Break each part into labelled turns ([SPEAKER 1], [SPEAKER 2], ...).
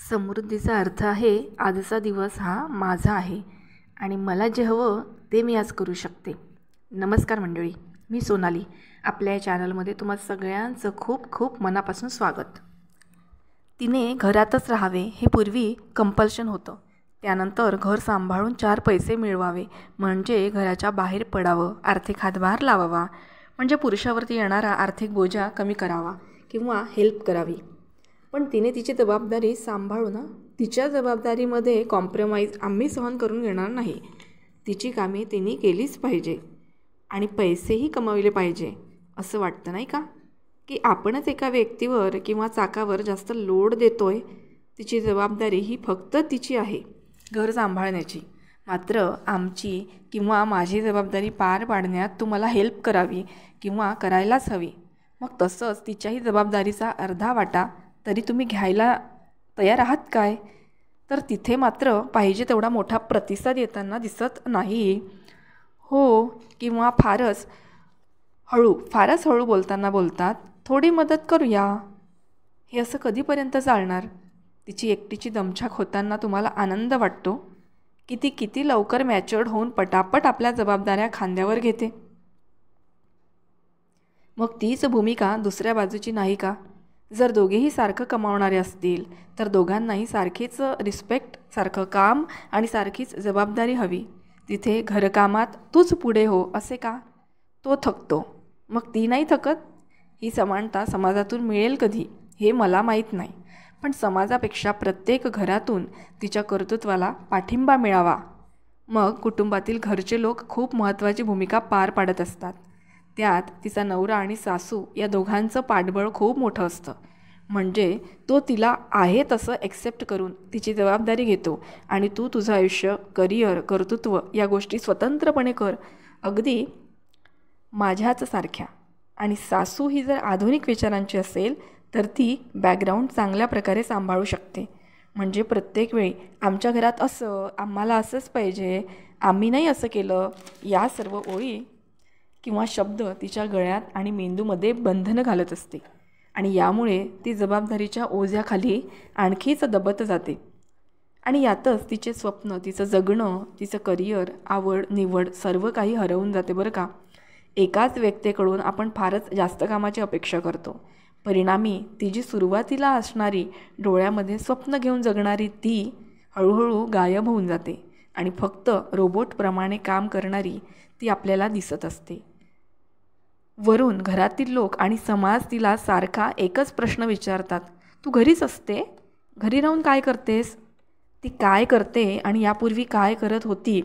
[SPEAKER 1] समृद्धीचा अर्थ आहे आजचा दिवस हा माझा आहे आणि मला जे हवं ते मी आज करू शकते. नमस्कार मंडळी, मी सोनाली. आपल्या या चॅनलमध्ये तुम्हा सगळ्यांचं खूप खूप मनापासून स्वागत. तिने घरातच राहावे हे पूर्वी कंपल्शन होतं. त्यानंतर घर सांभाळून 4 पैसे मिळवावे म्हणजे घराच्या बाहेर पडावं, आर्थिक हातभार लावावा म्हणजे पुरुषावरती येणारा आर्थिक बोजा कमी करावा किंवा हेल्प करावी. पण तिने तिची जबाबदारी सांभाळून तिच्या जबाबदारीमध्ये कॉम्प्रोमाइज आम्ही सहन करून घेणार नाही. तिची कामे तिने केलीच पाहिजे आणि पैसेही कमावले पाहिजे असं वाटतं नाही का? की आपणच एका व्यक्तीवर किंवा चाकावर जास्त लोड देतोय. तिची जबाबदारी ही फक्त तिची आहे, घर सांभाळण्याची. मात्र आमची किंवा माझी जबाबदारी पार पाडण्यात तुम्हाला हेल्प करावी किंवा करायलाच हवी. मग तसंच तिच्याही जबाबदारीचा अर्धा वाटा तरी तुम्ही घ्यायला तयार आहात काय? तर तिथे मात्र पाहिजे तेवढा मोठा प्रतिसाद येताना दिसत नाही. हो, किंवा फारच हळू बोलताना बोलतात, थोडी मदत करूया. हे असं कधीपर्यंत चालणार? तिची एकटीची दमछाक होताना तुम्हाला आनंद वाटतो की ती किती लवकर मॅच्युअर्ड होऊन पटापट आपल्या जबाबदाऱ्या खांद्यावर घेते? मग तीच भूमिका दुसऱ्या बाजूची नाही का? जर दोघेही सारखं कमावणारे असतील तर दोघांनाही सारखीच रिस्पेक्ट, सारखं काम आणि सारखीच जबाबदारी हवी. तिथे घरकामात तूच पुढे हो असे का? तो थकतो, मग ती नाही थकत? ही समानता समाजातून मिळेल कधी हे मला माहीत नाही. पण समाजापेक्षा प्रत्येक घरातून तिच्या कर्तृत्वाला पाठिंबा मिळावा. मग कुटुंबातील घरचे लोक खूप महत्त्वाची भूमिका पार पाडत असतात. त्यात तिचा नवरा आणि सासू या दोघांचं पाठबळ खूप मोठं असतं. म्हणजे तो तिला आहे तसं ॲक्सेप्ट करून तिची जबाबदारी घेतो आणि तू तुझं आयुष्य, करिअर, कर्तृत्व या गोष्टी स्वतंत्रपणे कर, अगदी माझ्याच सारख्या. आणि सासू ही जर आधुनिक विचारांची असेल तर ती बॅकग्राऊंड चांगल्या प्रकारे सांभाळू शकते. म्हणजे प्रत्येक वेळी आमच्या घरात असं, आम्हाला असंच पाहिजे, आम्ही नाही असं केलं, या सर्व ओळी किंवा शब्द तिच्या गळ्यात आणि मेंदूमध्ये बंधनं घालत असते आणि यामुळे ती जबाबदारीच्या ओझ्याखाली आणखीच दबत जाते. आणि यातच तिचे स्वप्न, तिचं जगणं, तिचं करिअर, आवड निवड सर्व काही हरवून जाते बरं का. एकाच व्यक्तीकडून आपण फारच जास्त कामाची अपेक्षा करतो. परिणामी ती जी सुरुवातीला असणारी डोळ्यामध्ये स्वप्न घेऊन जगणारी ती हळूहळू गायब होऊन जाते आणि फक्त रोबोटप्रमाणे काम करणारी ती आपल्याला दिसत असते. वरून घरातील लोक आणि समाज तिला सारखा एकच प्रश्न विचारतात, तू घरीच असते, घरी राहून काय करतेस? ती काय करते आणि यापूर्वी काय करत होती?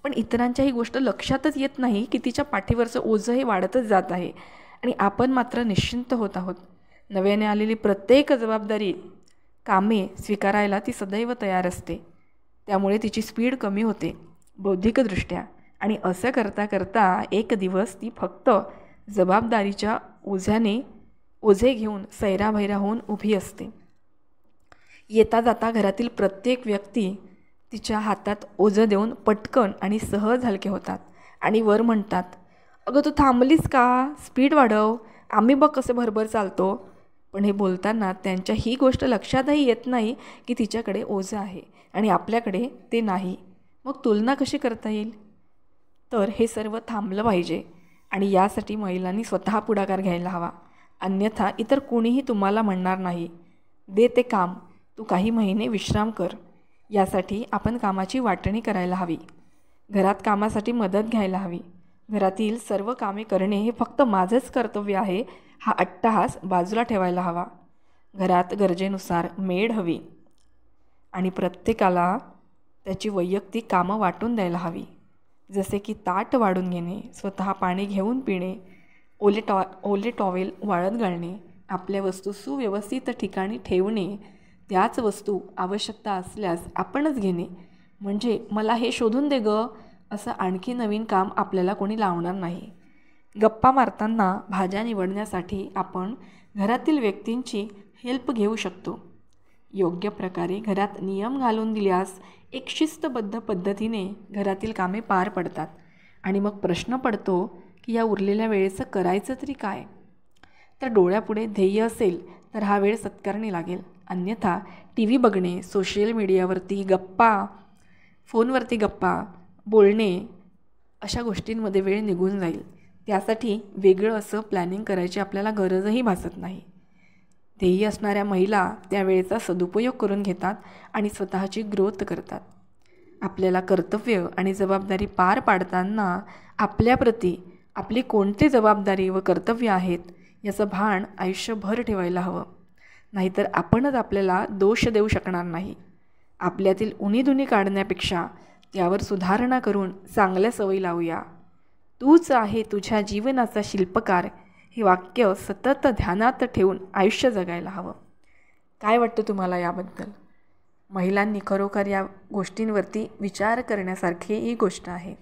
[SPEAKER 1] पण इतरांच्या ही गोष्ट लक्षातच येत नाही की तिच्या पाठीवरचं ओझं हे वाढतच जात आहे आणि आपण मात्र निश्चिंत होत आहोत. नव्याने आलेली प्रत्येक जबाबदारी, कामे स्वीकारायला ती सदैव तयार असते. त्यामुळे तिची स्पीड कमी होते बौद्धिकदृष्ट्या आणि असं करता करता एक दिवस ती फक्त जबाबदारीच्या ओझे घेऊन सैराभैरा होऊन उभी असते. येता जाता घरातील प्रत्येक व्यक्ती तिच्या हातात ओझं देऊन पटकन आणि सहज हलके होतात आणि वर म्हणतात, अगं तू थांबलीस का? स्पीड वाढव, आम्ही बघ कसे भरभर चालतो. पण हे बोलताना त्यांच्या ही गोष्ट लक्षातही येत नाही की तिच्याकडे ओझं आहे आणि आपल्याकडे ते नाही. मग तुलना कशी करता येईल? तर हे सर्व थांबलं पाहिजे आणि यासाठी महिलांनी स्वतः पुढाकार घ्यायला हवा. अन्यथा इतर कोणीही तुम्हाला म्हणणार नाही, दे ते काम, तू काही महिने विश्राम कर. यासाठी आपण कामाची वाटणी करायला हवी. घरात कामासाठी मदत घ्यायला हवी. घरातील सर्व कामे करणे हे फक्त माझंच कर्तव्य आहे हा अट्टाहास बाजूला ठेवायला हवा. घरात गरजेनुसार मेड हवी आणि प्रत्येकाला त्याची वैयक्तिक कामं वाटून द्यायला हवी. जसे की ताट वाढून घेणे, स्वतः पाणी घेऊन पिणे, ओले टॉवेल वाळत घालणे, आपल्या वस्तू सुव्यवस्थित ठिकाणी ठेवणे, त्याच वस्तू आवश्यकता असल्यास आपणच घेणे. म्हणजे मला हे शोधून दे गं असं आणखी नवीन काम आपल्याला कोणी लावणार नाही. गप्पा मारताना भाज्या निवडण्यासाठी आपण घरातील व्यक्तींची हेल्प घेऊ शकतो. योग्य प्रकारे घरात नियम घालून दिल्यास एक शिस्तबद्ध पद्धतीने घरातील कामे पार पडतात आणि मग प्रश्न पडतो की या उरलेल्या वेळेचं करायचं तरी काय? तर डोळ्यापुढे ध्येय असेल तर हा वेळ सत्कारणी लागेल. अन्यथा टी व्ही बघणे, सोशल मीडियावरती गप्पा, फोनवरती गप्पा बोलणे, अशा गोष्टींमध्ये वेळ निघून जाईल. त्यासाठी वेगळं असं प्लॅनिंग करायची आपल्याला गरजही भासत नाही. ध्येय असणाऱ्या महिला त्या वेळेचा सदुपयोग करून घेतात आणि स्वतःची ग्रोथ करतात. आपल्याला कर्तव्य आणि जबाबदारी पार पाडताना आपल्याप्रती आपली कोणती जबाबदारी व कर्तव्य आहेत याचं भान आयुष्यभर ठेवायला हवं. नाहीतर आपणच आपल्याला दोष देऊ शकणार नाही. आपल्यातील उणीधुणी काढण्यापेक्षा त्यावर सुधारणा करून चांगल्या सवयी लावूया. तूच आहे तुझ्या जीवनाचा शिल्पकार हे वाक्य सतत ध्यानात ठेवून आयुष्य जगायला हवं. काय वाटतं तुम्हाला याबद्दल? महिलांनी खरोखर या गोष्टींवरती विचार करण्यासारखी ही गोष्ट आहे.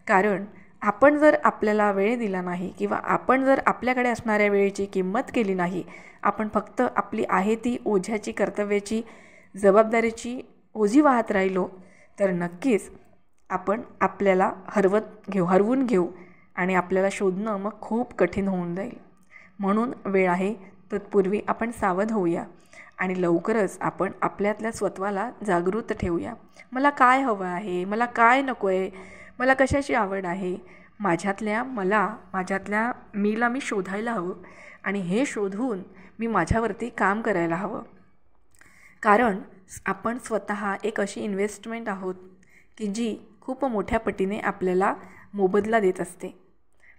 [SPEAKER 1] कारण आपण जर आपल्याला वेळ दिला नाही किंवा आपण जर आपल्याकडे असणाऱ्या वेळेची किंमत केली नाही, आपण फक्त आपली आहे ती ओझ्याची, कर्तव्याची, जबाबदारीची ओझी वाहत राहिलो तर नक्कीच आपण आपल्याला हरवून घेऊ आणि आपल्याला शोधणं मग खूप कठीण होऊन जाईल. म्हणून वेळ आहे तत्पूर्वी आपण सावध होऊया आणि लवकरच आपण आपल्यातल्या स्वत्वाला जागृत ठेवूया. मला काय हवं आहे, मला काय नको आहे, मला कशाची आवड आहे, माझ्यातल्या मीला मी शोधायला हवं आणि हे शोधून मी माझ्यावरती काम करायला हवं. कारण आपण स्वतः एक अशी इन्व्हेस्टमेंट आहोत की जी खूप मोठ्या पटीने आपल्याला मोबदला देत असते.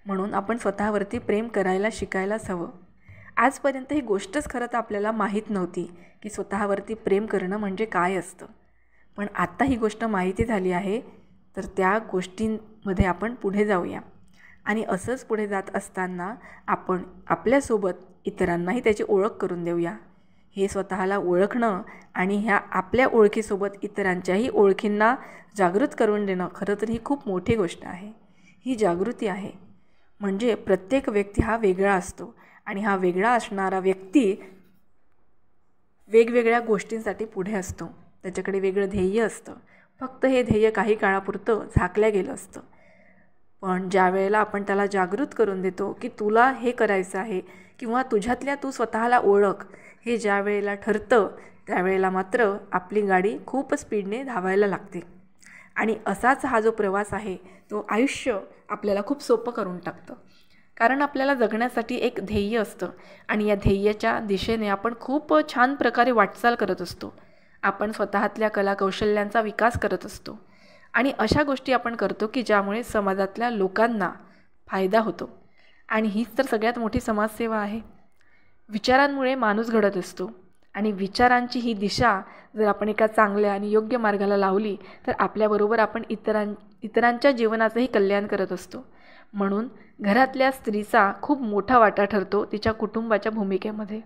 [SPEAKER 1] म्हणून आपण स्वतःवरती प्रेम करायला शिकायलाच हवं. आजपर्यंत ही गोष्टच खरं तर आपल्याला माहीत नव्हती की स्वतःवरती प्रेम करणं म्हणजे काय असतं. पण आत्ता ही गोष्ट माहिती झाली आहे, तर त्या गोष्टींमध्ये आपण पुढे जाऊया आणि असंच पुढे जात असताना आपण आपल्यासोबत इतरांनाही त्याची ओळख करून देऊया. हे स्वतःला ओळखणं आणि ह्या आपल्या ओळखीसोबत इतरांच्याही ओळखींना जागृत करून देणं खरं तर ही खूप मोठी गोष्ट आहे. ही जागृती आहे. म्हणजे प्रत्येक व्यक्ती हा वेगळा असतो आणि हा वेगळा असणारा व्यक्ती वेगवेगळ्या गोष्टींसाठी पुढे असतो. त्याच्याकडे वेगळं ध्येय असतं. फक्त हे ध्येय काही काळापुरतं झाकल्या गेलं असतं. पण ज्या वेळेला आपण त्याला जागृत करून देतो की तुला हे करायचं आहे किंवा तुझ्यातल्या तू स्वतःला ओळख, हे ज्या वेळेला ठरतं त्यावेळेला मात्र आपली गाडी खूप स्पीडने धावायला लागते. आणि असाच हा जो प्रवास आहे तो आयुष्य आपल्याला खूप सोपं करून टाकतं. कारण आपल्याला जगण्यासाठी एक ध्येय असतं आणि या ध्येयाच्या दिशेने आपण खूप छान प्रकारे वाटचाल करत असतो. आपण स्वतःतल्या कलाकौशल्यांचा विकास करत असतो आणि अशा गोष्टी आपण करतो की ज्यामुळे समाजातल्या लोकांना फायदा होतो. आणि हीच तर सगळ्यात मोठी समाजसेवा आहे. विचारांमुळे माणूस घडत असतो आणि विचारांची ही दिशा जर आपण एका चांगल्या आणि योग्य मार्गाला लावली तर आपल्याबरोबर आपण इतरांच्या जीवनाचंही कल्याण करत असतो. म्हणून घरातल्या स्त्रीचा खूप मोठा वाटा ठरतो तिच्या कुटुंबाच्या भूमिकेमध्ये.